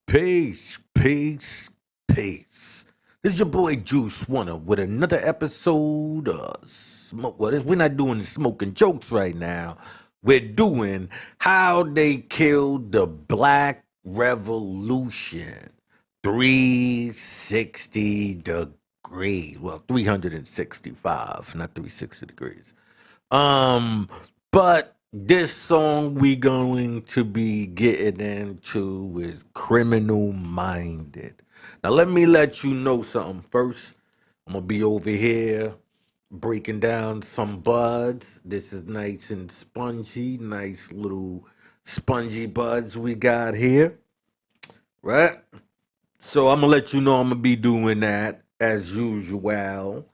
Peace, peace, peace. This is your boy Juice Warner with another episode of Smoke. Well, we're not doing smoking jokes right now. We're doing how they killed the Black Revolution. 360 degrees. Well, 365, not 360 degrees. But this song we going to be getting into is Criminal Minded. Now let me let you know something first. I'm gonna be over here breaking down some buds. This is nice and spongy, nice little spongy buds we got here, right? So I'm gonna let you know I'm gonna be doing that as usual,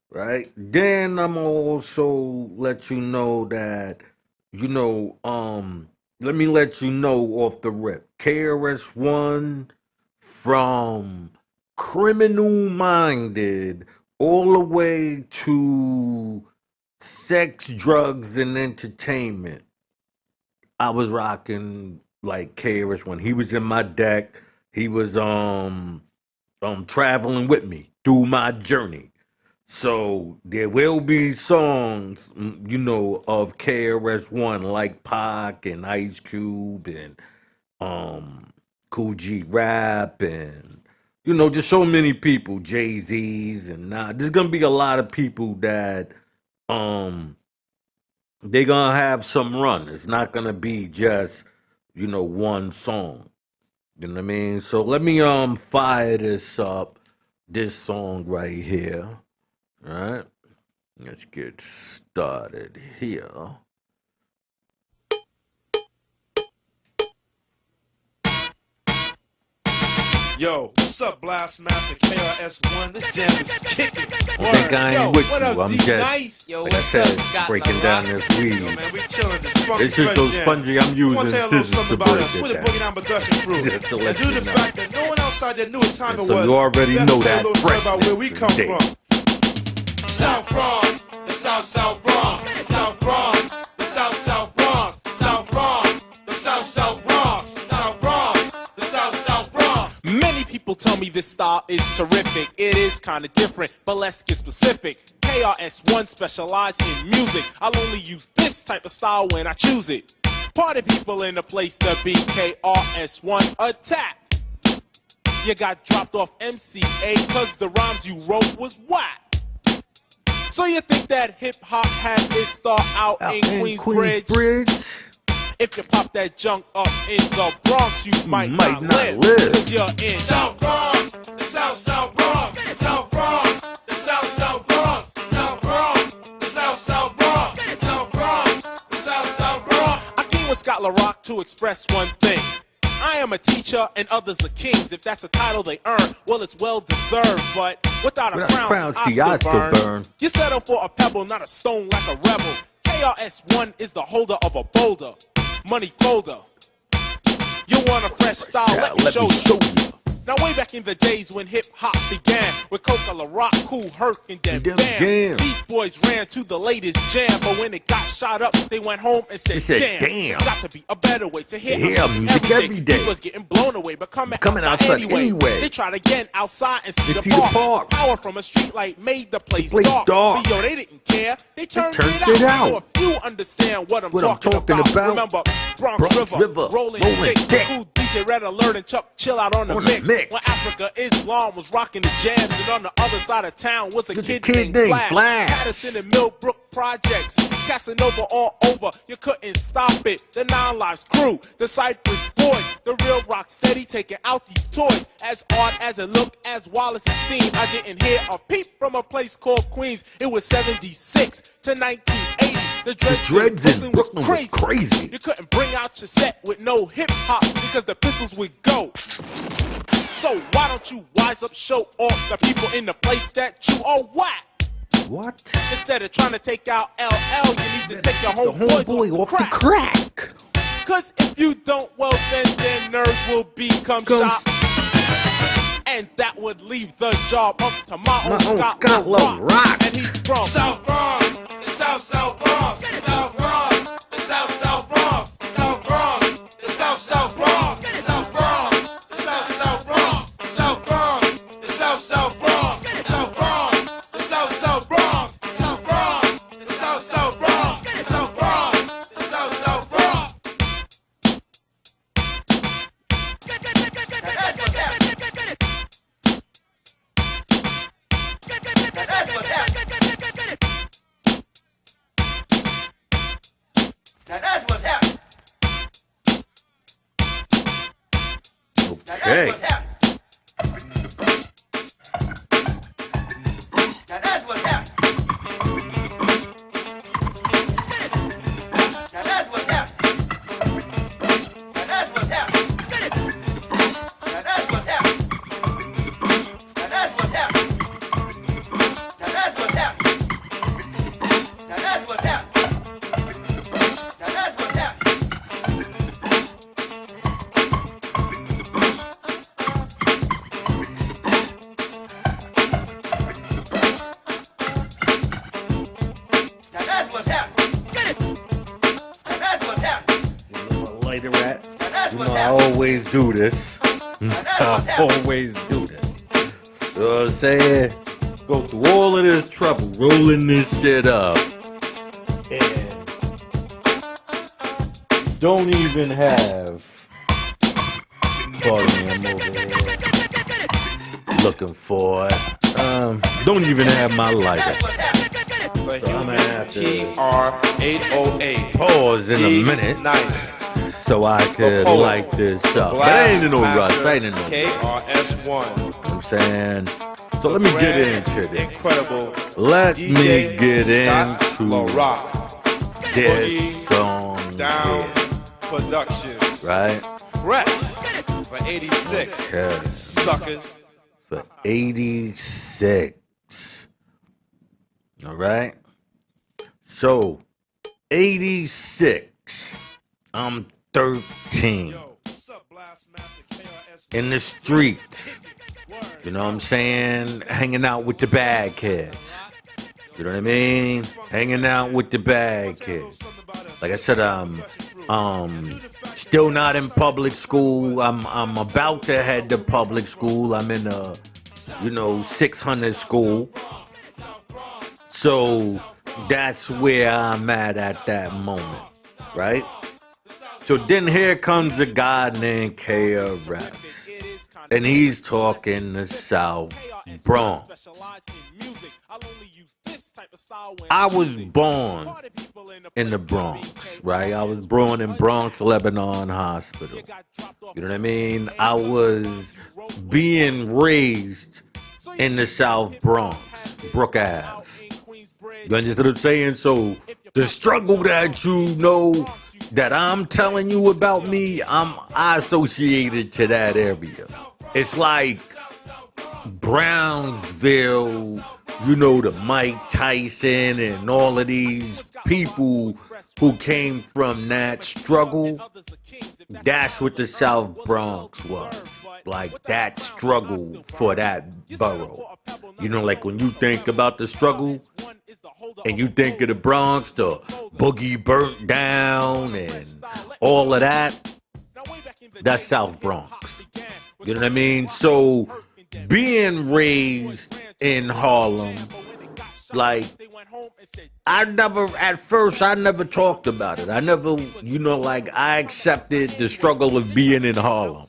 right? Then I'm gonna also let you know that, let me let you know off the rip. KRS-One from Criminal Minded all the way to Sex, Drugs, and Entertainment. I was rocking like KRS-One. He was in my deck. He was traveling with me through my journey. So there will be songs, of KRS-One like Pac and Ice Cube and Cool G Rap and just so many people, Jay-Z's and there's gonna be a lot of people that they gonna have some run. It's not gonna be just one song. You know what I mean? So let me fire this up, this song right here. All right, let's get started here. Yo, what's up, Blast Master KRS-One? This jam is kicking. I think I ain't with you. I'm just, Yo, like I said, breaking down this weed. Man, we chilling this funky It's just so jam. spongy. I'm I using want to tell you a little scissors to something about break us. We're it the down. Boogie Down Production crew. Just to And let due to you the know. fact that no one outside there knew what time And it so was, you already let's know tell that you a little story about where we freshness come is from. South Bronx, the South Bronx, South Bronx, the South Bronx, South Bronx, the South Bronx, South Bronx, the South Bronx. Many people tell me this style is terrific. It is kind of different, but let's get specific. KRS-One specialized in music. I'll only use this type of style when I choose it. Party people in the place to be. KRS-One attacked. You got dropped off MCA cause the rhymes you wrote was whack. So you think that hip-hop had its start out in Queensbridge? If you pop that junk up in the Bronx, you might not live. Cause you're in South Bronx, the South Bronx, South Bronx, the South Bronx, South Bronx, the South Bronx, South Bronx, the South Bronx. I came with Scott LaRock to express one thing. I am a teacher and others are kings. If that's a title they earn, well, it's well deserved. But without a crown, I still burn. You settle for a pebble, not a stone like a rebel. KRS-One is the holder of a boulder. Money folder. You want a fresh style? Let me show you. Now way back in the days when hip-hop began, with Coca, LaRock, Kool Herc, and then Bam, Beach Boys ran to the latest jam, but when it got shot up, they went home and said, damn, it's got to be a better way to hear music every day. He was getting blown away, but coming outside anyway. They tried again outside and see the park. Power from a street light made the place dark. But yo, they didn't care. They turned it out. So if you understand what I'm talking about, remember Bronx River, rolling thick, cool DJ Red Alert and Chuck Chill Out on the mix. When Africa Islam was rocking the jams, and on the other side of town was a kid named Flash. Patterson and Millbrook Projects, Casanova all over, you couldn't stop it. The Nine Lives crew, the Cypress Boys, the real rock steady taking out these toys. As odd as it looked, as wild as it seemed, I didn't hear a peep from a place called Queens. It was 76 to 1980. The dreads in Brooklyn was crazy. You couldn't bring out your set with no hip hop because the pistols would go. So why don't you wise up, show off the people in the place that you are whack? What? Instead of trying to take out LL, you need to take your homeboy off the crack. Cause if you don't, well then their nerves will become shot. And that would leave the job up to my own Scott LaRock. And he's from South Bronx, the South Bronx, South Bronx, the South Bronx, South Bronx, the South Bronx, South Bronx, the South Okay. Now that's what's happening. Now that's what's happening. Now that's what's happening. Now that's what's happening. Now that's what's happening. Now that's what's happening. Now that's what's happening. Now that's what's happening. Now that's what's happening. Now that's what's happening. Where my lighter at? Now that's You what's know, I happening. always do this. I always do this. You know what I'm saying? Go through all of this trouble, rolling this shit up. And don't even have. Pardon me, I'm over here looking for it. Don't even have my lighter. The So I'm gonna have to TR-808. pause in a minute. Nice. So I could poet. light this up. But I ain't in no rush. I ain't in no rush. KRS-One. You know what I'm saying? So let me get into this. Incredible. Let DJ me get Scott into LaRock. this Boogie song Down here, Productions. right? Fresh for 86. Okay. Suckers. For 86. All right? So, 86. I'm 13. In the streets. You know what I'm saying? Hanging out with the bad kids. You know what I mean? Hanging out with the bad kids. Like I said, still not in public school. I'm about to head to public school. I'm in a, 600 school. So that's where I'm at that moment, right? So then here comes a guy named KRS, and he's talking the South Bronx. I was born in the Bronx, right? I was born in Bronx, Lebanon Hospital. You know what I mean? I was being raised in the South Bronx, Brook Ave. You understand what I'm saying? So the struggle that you know that I'm telling you about me, I associated to that area. It's like Brownsville, the Mike Tyson and all of these people who came from that struggle. That's what the South Bronx was. Like that struggle for that borough. Like when you think about the struggle and you think of the Bronx, the Boogie burnt down and all of that, that's South Bronx. You know what I mean? So being raised in Harlem, like, at first I never talked about it. I never, I accepted the struggle of being in Harlem,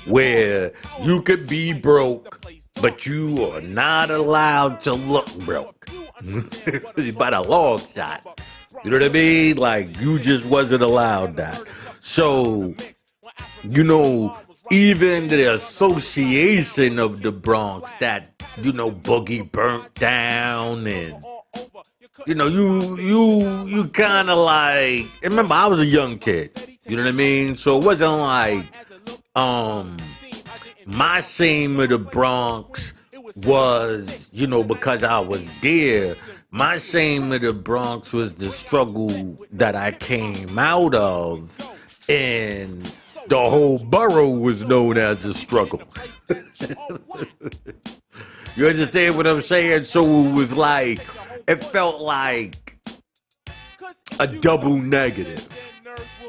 where you could be broke, but you are not allowed to look broke. By the long shot. You know what I mean? Like, you just wasn't allowed that. So, even the association of the Bronx that, Boogie burnt down and, you kind of like, remember, I was a young kid. You know what I mean? So it wasn't like, my shame of the Bronx was, because I was there. My shame of the Bronx was the struggle that I came out of, and the whole borough was known as a struggle. You understand what I'm saying? So it felt like a double negative.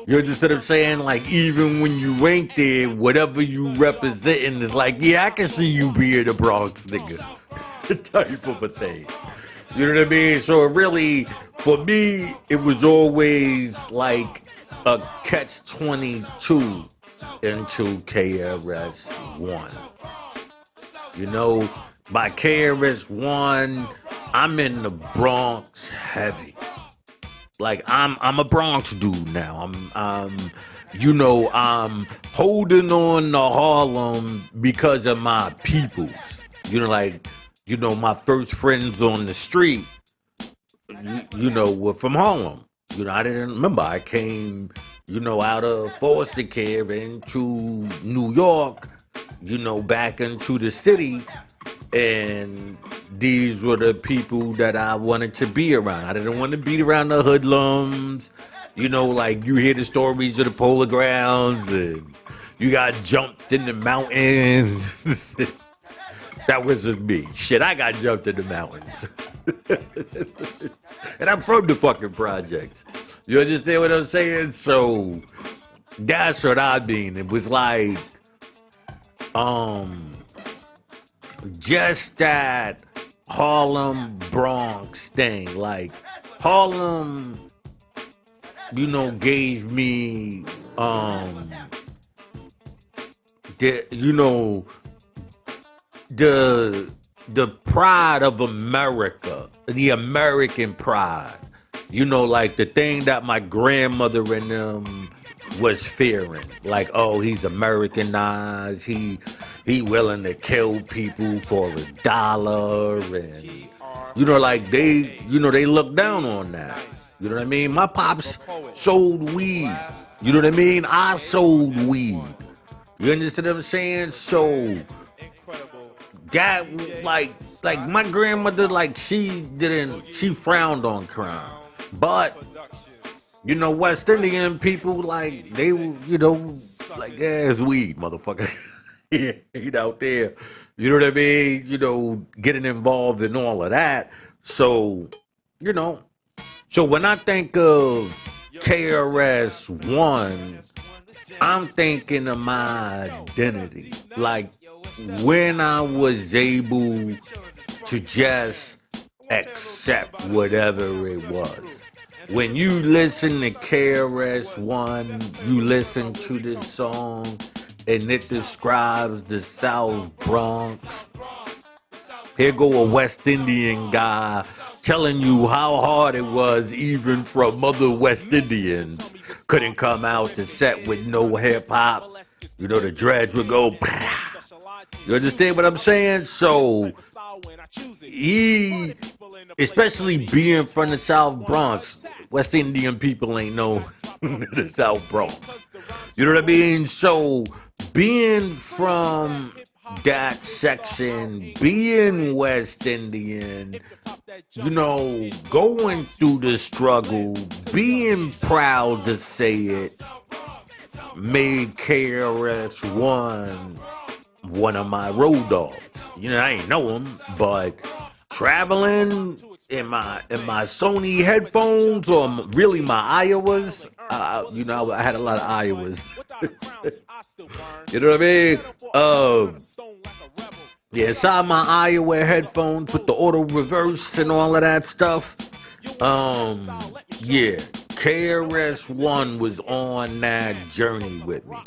You understand what I'm saying? Like, even when you ain't there, whatever you representing is like, yeah, I can see you being a Bronx nigga. Type of a thing. You know what I mean? So it really, for me, it was always like a catch-22 into KRS-One. By KRS-One, I'm in the Bronx heavy. Like, I'm a Bronx dude now. you know, I'm holding on to Harlem because of my peoples. You know, like, you know, my first friends on the street, you know, were from Harlem. You know, I didn't remember. I came, you know, out of foster care into New York, you know, back into the city. And these were the people that I wanted to be around. I didn't want to be around the hoodlums. You know, like you hear the stories of the polar grounds and you got jumped in the mountains. That wasn't me. Shit, I got jumped in the mountains. And I'm from the fucking projects. You understand what I'm saying? So that's what I mean. It was like, just that Harlem Bronx thing. Like Harlem, you know, gave me you know, the pride of America, the American pride. You know, like the thing that my grandmother and them was fearing. Like, oh, he's Americanized, he willing to kill people for $1, and you know, like they look down on that. You know what I mean? My pops sold weed. You know what I mean? I sold weed. You understand what I'm saying? So that, like my grandmother, like she frowned on crime. But you know, West Indian people, like they, you know, like, yeah, it's weed, motherfucker. Yeah, you know, out there, you know what I mean? You know, getting involved in all of that. So, you know, so when I think of KRS-One, I'm thinking of my identity. Like when I was able to just accept whatever it was. When you listen to KRS-One, you listen to this song, and it describes the South Bronx. Here go a West Indian guy telling you how hard it was even from other West Indians. Couldn't come out to set with no hip hop. You know, the dreads would go. You understand what I'm saying? So he, especially being from the South Bronx, West Indian people ain't know the South Bronx. You know what I mean? So being from that section, being West Indian, you know, going through the struggle, being proud to say it, made KRS-One one of my road dogs. You know, I ain't know him, but traveling in my Sony headphones, or really my Iowas, you know, I had a lot of Iowas. You know what I mean? Yeah, inside my Iowa headphones with the auto reverse and all of that stuff. Yeah, KRS-One was on that journey with me.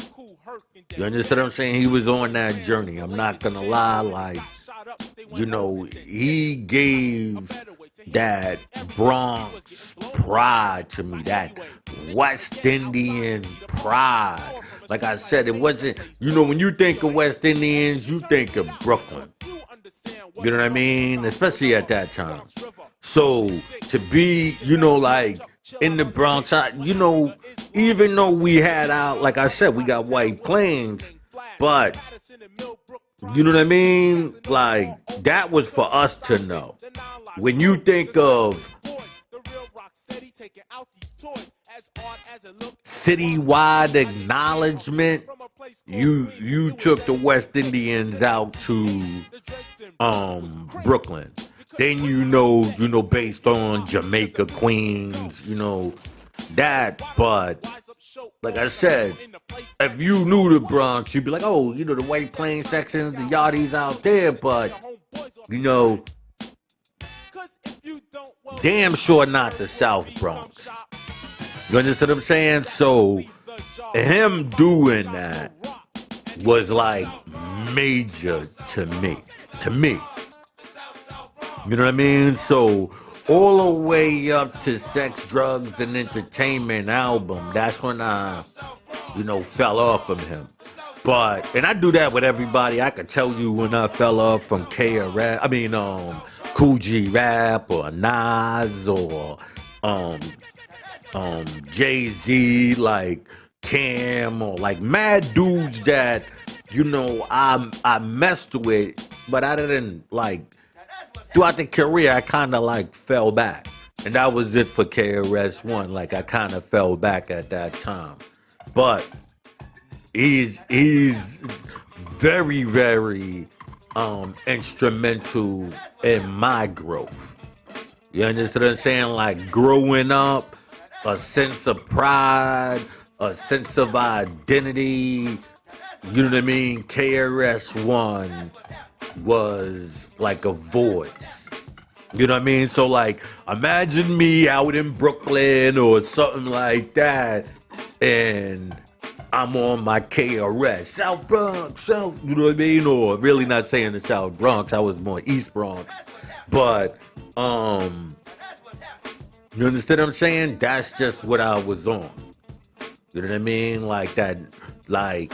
You understand what I'm saying? He was on that journey. I'm not gonna lie, like, you know, he gave that Bronx pride to me, that West Indian pride. Like I said, it wasn't, you know, when you think of West Indians, you think of Brooklyn. You know what I mean? Especially at that time. So to be, you know, like in the Bronx, you know, even though we had out, like I said, we got White Plains, but you know what I mean? Like that was for us to know. When you think of citywide acknowledgement, you took the West Indians out to Brooklyn. Then you know, based on Jamaica, Queens, you know, that, but like I said, if you knew the Bronx, you'd be like, oh, you know, the White Plains sections, the Yardies out there, but you know, damn sure not the South Bronx. You understand what I'm saying? So him doing that was like major to me. You know what I mean? So all the way up to Sex, Drugs, and Entertainment album. That's when I, fell off from him. But, and I do that with everybody. I could tell you when I fell off from Cool G Rap or Nas or Jay-Z, like Cam, or like mad dudes that, I messed with, but I didn't like, throughout the career, I kind of like fell back. And that was it for KRS-One. Like I kind of fell back at that time. But he's very, very instrumental in my growth. You understand what I'm saying? Like growing up, a sense of pride, a sense of identity. You know what I mean? KRS-One was like a voice. You know what I mean? So like, imagine me out in Brooklyn or something like that, and I'm on my KRS, South Bronx, you know what I mean? Or really not saying the South Bronx, I was more East Bronx. But, you understand what I'm saying? That's just what I was on. You know what I mean? Like that, like,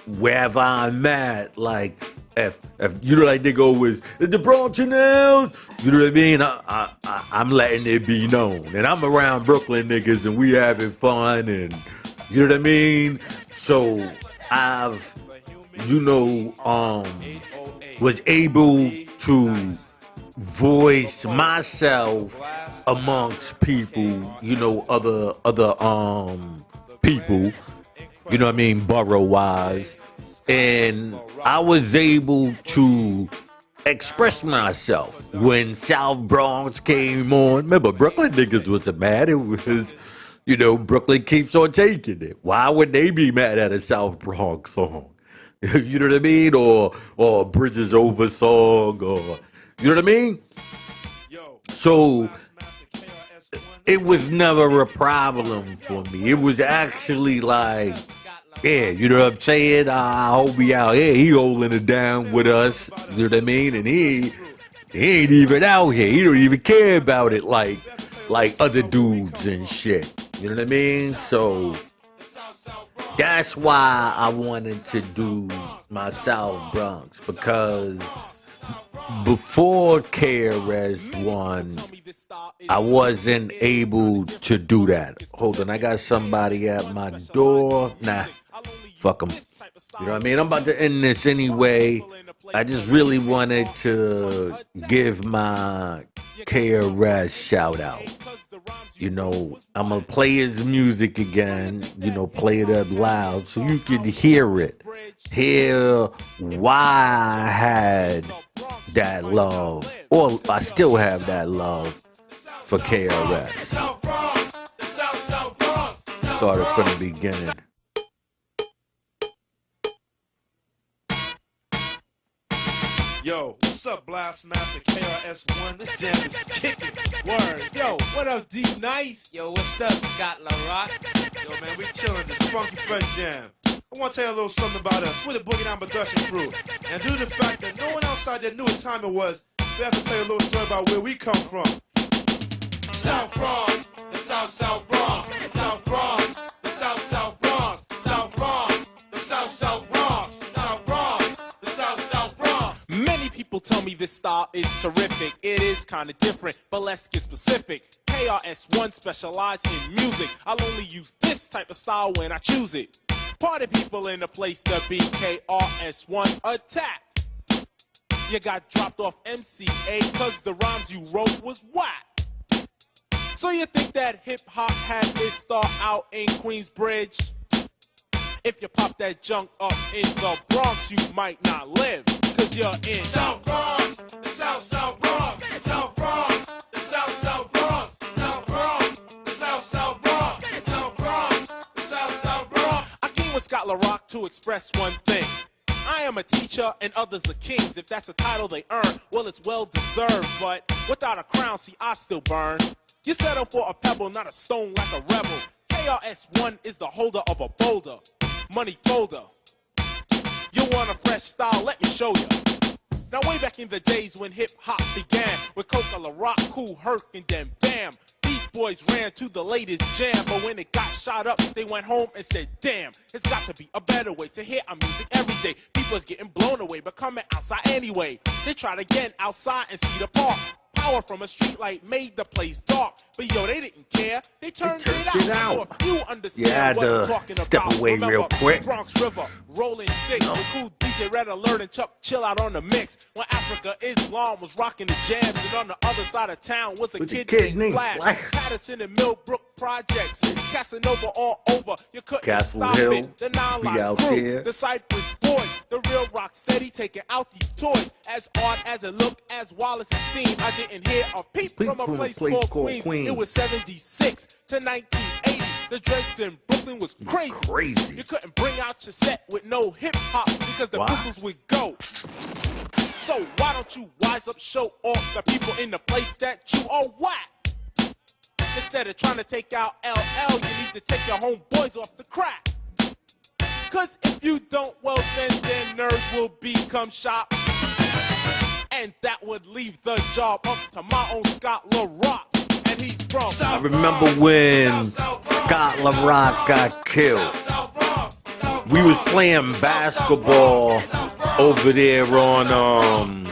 wherever I'm at, like, if like they go with the Bronx now, you know what I mean? I'm letting it be known. And I'm around Brooklyn niggas and we having fun and, you know what I mean? So I've, was able to voice myself amongst people, other people, you know what I mean, borough-wise. And I was able to express myself when South Bronx came on. Remember, Brooklyn niggas wasn't mad. It was, Brooklyn keeps on taking it. Why would they be mad at a South Bronx song? You know what I mean? Or Bridges Over song, or, you know what I mean? So it was never a problem for me. It was actually like, yeah, you know what I'm saying? I hope he out here. He holding it down with us. You know what I mean? And he ain't even out here. He don't even care about it like other dudes and shit. You know what I mean? So that's why I wanted to do my South Bronx, because before KRS-One, I wasn't able to do that. Hold on, I got somebody at my door. Nah, fuck them. You know what I mean? I'm about to end this anyway. I just really wanted to give my KRS shout out. I'm going to play his music again, play it up loud so you can hear it. Hear why I had that love, or I still have that love for KRS. Started from the beginning. Yo, what's up, Blast Master KRS-One? This jam is kicking. Word. Yo, what up, D Nice? Yo, what's up, Scott LaRock? Yo, man, we chilling this funky fresh jam. I want to tell you a little something about us. We're the Boogie Down production crew. And due to the fact that no one outside there knew what time it was, we have to tell you a little story about where we come from. South Bronx, the South Bronx, South Bronx, the South Bronx, South Bronx, the South Bronx, South Bronx, the South Bronx. Many people tell me this style is terrific. It is kind of different, but let's get specific. KRS-One specialized in music. I'll only use this type of style when I choose it. Party people in the place to be. KRS-One attacked. You got dropped off MCA cause the rhymes you wrote was whack. So you think that hip-hop had its start out in Queensbridge? If you pop that junk up in the Bronx, you might not live, cause you're in South Bronx, the South Bronx, South Bronx, the South Bronx, South Bronx, the South Bronx, South Bronx, the South Bronx. I came with Scott LaRock to express one thing. I am a teacher and others are kings. If that's a title they earn, well, it's well deserved. But without a crown, see, I still burn. You settle for a pebble, not a stone like a rebel. KRS-One is the holder of a boulder, money folder. You want a fresh style? Let me show you. Now way back in the days when hip-hop began, with Coca La Rock, Cool Herc, and then bam, Beat Boys ran to the latest jam. But when it got shot up, they went home and said, damn, it's got to be a better way to hear our music every day. People's getting blown away, but coming outside anyway. They tried again outside and see the park. Power from a street light made the place dark. But yo, they didn't care. They turned it out. So if you understand what I'm talking step about, away real quick. Bronx River, rolling thick, with cool DJ Red Alert and Chuck Chill out on the mix. When Africa Islam was rocking the jams, and on the other side of town was a kid named Flash. Patterson and Millbrook Projects, Casanova all over. You couldn't Castle stop Hill, it. The Nine be Lives out crew, there. the Cypress Boys, the real rock steady, taking out these toys. As odd as it looked, as Wallace it seemed, I didn't hear a peep from a place called Queens. It was 76 to 1980. The dreads in Brooklyn was crazy. You couldn't bring out your set with no hip hop because the whistles would go. So why don't you wise up, show off the people in the place that you are whack? Instead of trying to take out LL, you need to take your homeboys off the crack. Cause if you don't, well then their nerves will become shot. And that would leave the job up to my own Scott LaRock. And he's from I remember when Scott LaRock got killed. We was playing basketball over there on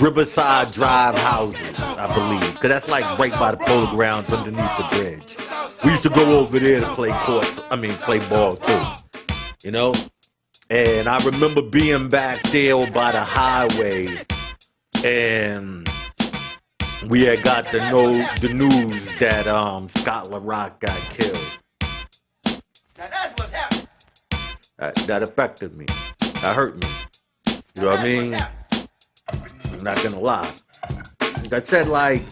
Riverside Drive houses, I believe. Cause that's like right by the polo grounds underneath the bridge. We used to go over there to play play ball too. You know? And I remember being back there by the highway, and we had got the news that Scott LaRock got killed. Now that's what's happening. That affected me. That hurt me. You know what I mean? I'm not gonna lie. Like I said, like,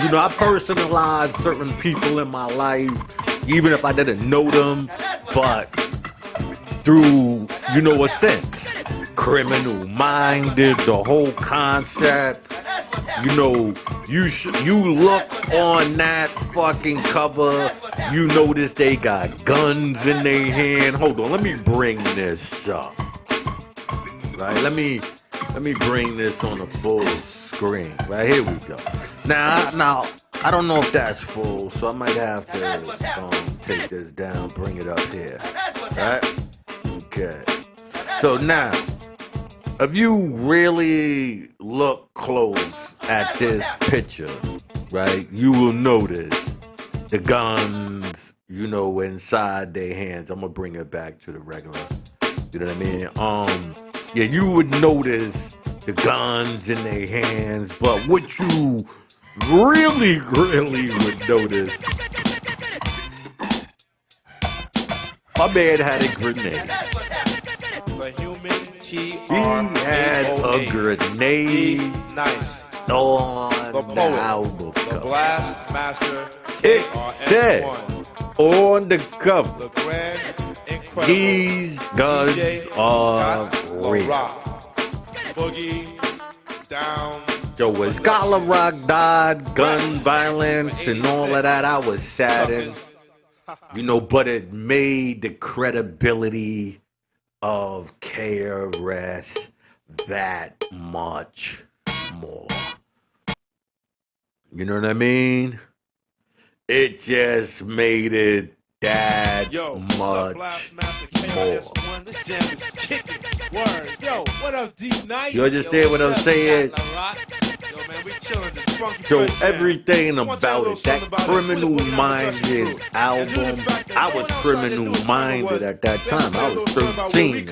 you know, I personalized certain people in my life, even if I didn't know them, but through, you know, a sense. Criminal minded, the whole concept. You know, you look on that fucking cover, you notice they got guns in their hand. Hold on, let me bring this up. Right, let me bring this on a full screen. Right, here we go. Now, I don't know if that's full, so I might have to take this down, bring it up here. Right? Okay. So now, if you really look close at this picture, right, you will notice the guns, you know, inside their hands. I'm gonna bring it back to the regular. You know what I mean? Yeah, you would notice the guns in their hands, but what you really would notice, my man had a grenade. He had a grenade on the album cover. The Blast Master. It said on the cover, these guns are real. Boogie down. So when Scott LaRock died, gun violence and all of that, I was saddened. You know, but it made the credibility of KRS that much more. You know what I mean? It just made it that much more. This jam is kicking. Word. Yo, what up, D-Night? You understand what I'm saying? Yo, man, we chilling this funky So fresh everything jam. about it, that criminal-minded album, I was criminal-minded at that time. I was 13.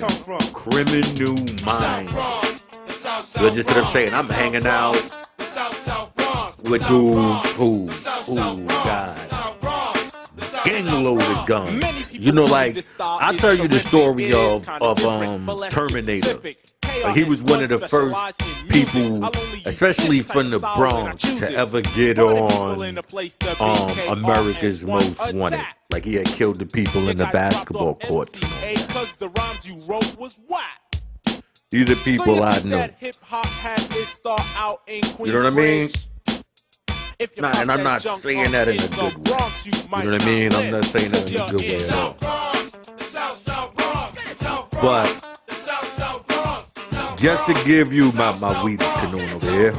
Criminal-minded. You understand what I'm saying? I'm hanging out with dudes who got gang-loaded guns. You know, like, I'll tell you the story of Terminator. He was one of the first people, especially from the Bronx, to ever get on America's Most Wanted. Like, he had killed the people in the basketball courts. These are people I know. You know what I mean? Nah, and I'm not saying that in a good way. You know what I mean? I'm not saying that in a good way at all. But just to give you my weed is canoeing over here,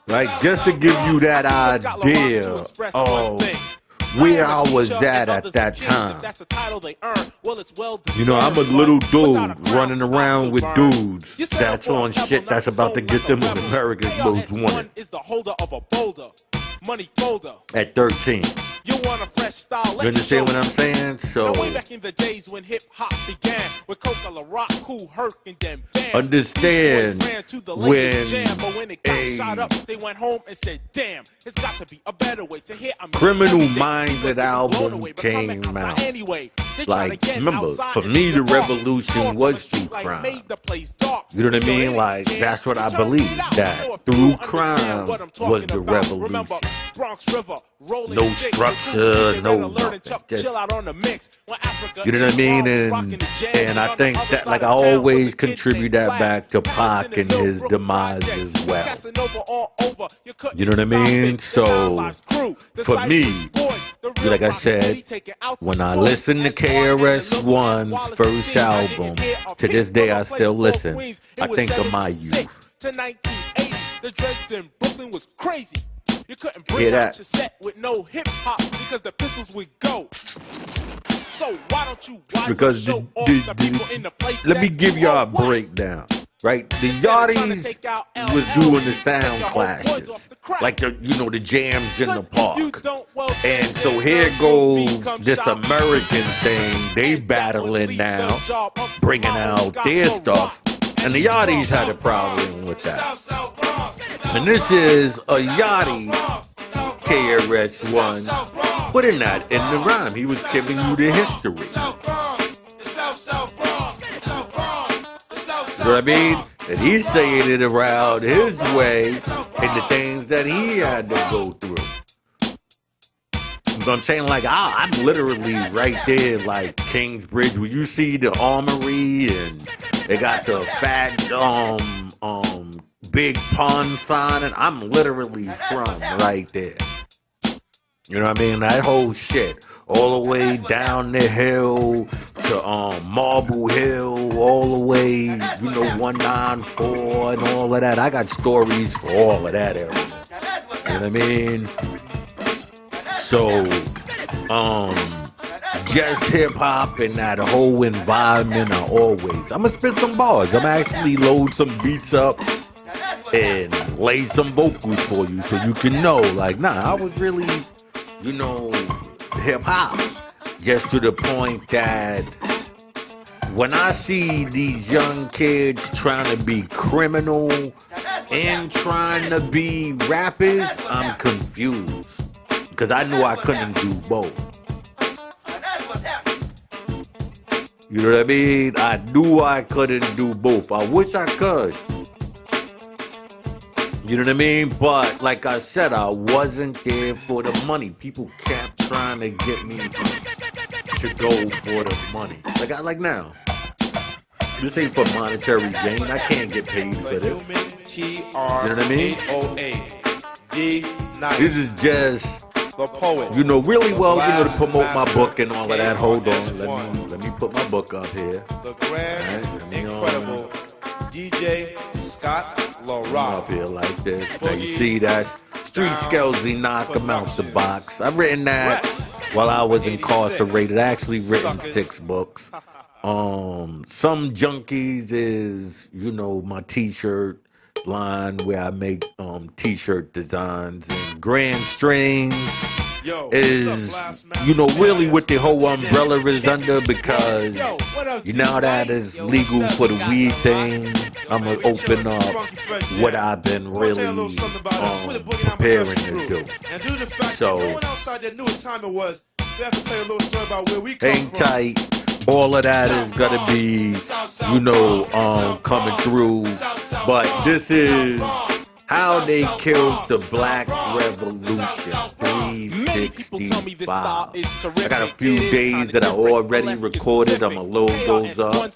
right? Just to give you that idea of where I was at that time. You know, I'm a little dude running around with dudes that's on shit that's about to get them in America's Most Wanted. Money folder. At 13. You want a fresh style? You understand what I'm saying? So way back in the days when hip hop began, with Coca, La Rock, Cool Herc, and them band. Understand when jam, but when it got shot up, they went home and said, "Damn, it's got to be a better way to hear." Criminal Minded album came out. Anyway, like, remember, for me, the revolution was through crime. You know what I mean? Like, that's what I believe. That through crime was the revolution. No structure, no nothing. Just, you know what I mean? And I think that, like, I always contribute that back to Pac and his demise as well. You know what I mean? So, for me, like I said, when I listen to KRS-One's first album, to this day I still listen. I think of my youth. To 1980, the dreads in Brooklyn was crazy. You couldn't bring out your set with no hip hop because the pistols would go. So why don't you because the people in the place? Let me give y'all a breakdown. Right, the Yachties was doing the sound clashes, like the, you know, the jams in the park. And so here goes this American thing. They battling now, bringing out their stuff. And the Yachties had a problem with that. And this is a Yachty KRS-One putting that in the rhyme. He was giving you the history. You know what I mean? And he's saying it around his way and the things that he had to go through. But I'm saying, like, I'm literally right there, like Kingsbridge, where you see the armory and they got the fat big pun sign, and I'm literally from right there. You know what I mean? That whole shit. All the way down the hill to Marble Hill, all the way, you know, 194 and all of that. I got stories for all of that area. You know what I mean? So, just hip hop and that whole environment are always. I'm gonna spit some bars. I'm actually load some beats up and lay some vocals for you so you can know, like, nah, I was really, you know, hip hop. Just to the point that when I see these young kids trying to be criminal and trying to be rappers, I'm confused. Because I knew I couldn't do both. You know what I mean? I knew I couldn't do both. I wish I could. You know what I mean? But like I said, I wasn't there for the money. People kept trying to get me to go for the money. Like now. This ain't for monetary gain. I can't get paid for this. You know what I mean? This is just, the poet. you know, really well, you know, to promote my book and all of that. Hold on. Let me put my book up here. The grand, incredible DJ Scott LaRock. Up here like this. Now you see that Street Skelzy knock him out the box. I've written that while I was incarcerated. I actually written 6 books. Some Junkies is, you know, my t-shirt line where I make t-shirt designs, and Grand Strings is, you know, really what the whole umbrella is under, because you know that is legal for the weed thing. I'm gonna open up what I've been really preparing to do. So hang tight. All of that is gonna be, you know, coming through. But this is how they killed the Black Revolution. 365. I got a few days that I already recorded. I'm gonna load those up,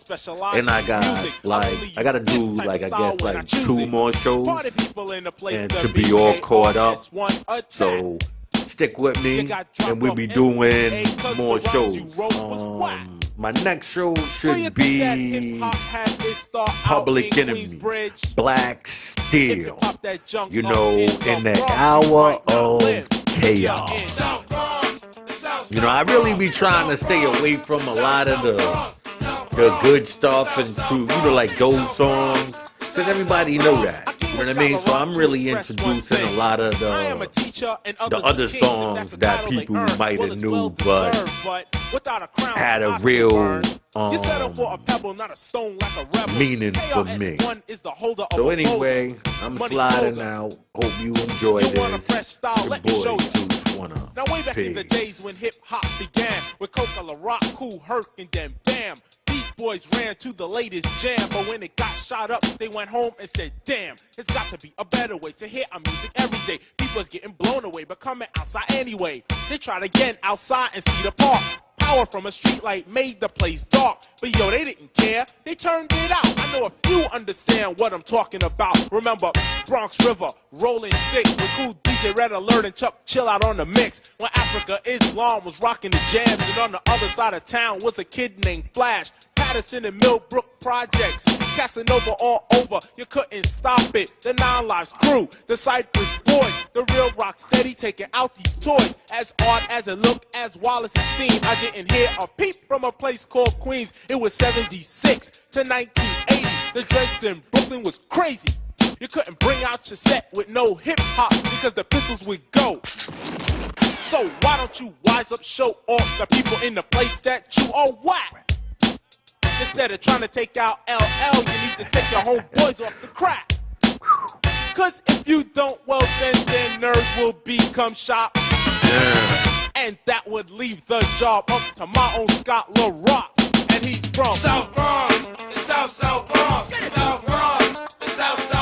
and I gotta do, like, I guess, like 2 more shows, and to be all caught up. So stick with me, and we'll be doing more shows. My next show should be Public Enemy, Black Steel. You know, in the hour of chaos. You know, I really be trying to stay away from a lot of the good stuff and to, you know, like those songs. Because everybody know that. You know what I mean? So I'm really introducing a lot of the other songs that people might have knew, but had a real meaning for me. So anyway, I'm sliding out. Hope you enjoy this. Your boy, Juice Wanna. Now way back in the days when hip hop began, with Coca, La Rock, Cool Herc, and then bam. Boys ran to the latest jam, but when it got shot up, they went home and said, damn, it's got to be a better way to hear our music every day. People's getting blown away, but coming outside anyway. They tried again outside and see the park. Power from a street light made the place dark. But yo, they didn't care, they turned it out. I know a few understand what I'm talking about. Remember, Bronx River, rolling thick with cool DJ Red Alert and Chuck Chill Out on the mix. When Africa Islam was rocking the jams, and on the other side of town was a kid named Flash. Patterson and Millbrook projects, Casanova all over, you couldn't stop it. The Nine Lives crew, the Cypress Boys, the real rock steady taking out these toys. As odd as it looked, as wild as it seemed, I didn't hear a peep from a place called Queens. It was 76 to 1980, the dreads in Brooklyn was crazy. You couldn't bring out your set with no hip hop because the pistols would go. So why don't you wise up, show off the people in the place that you are whack? Instead of trying to take out LL, you need to take your homeboys off the crack. Cause if you don't, well then their nerves will become shot. And that would leave the job up to my own Scott LaRock.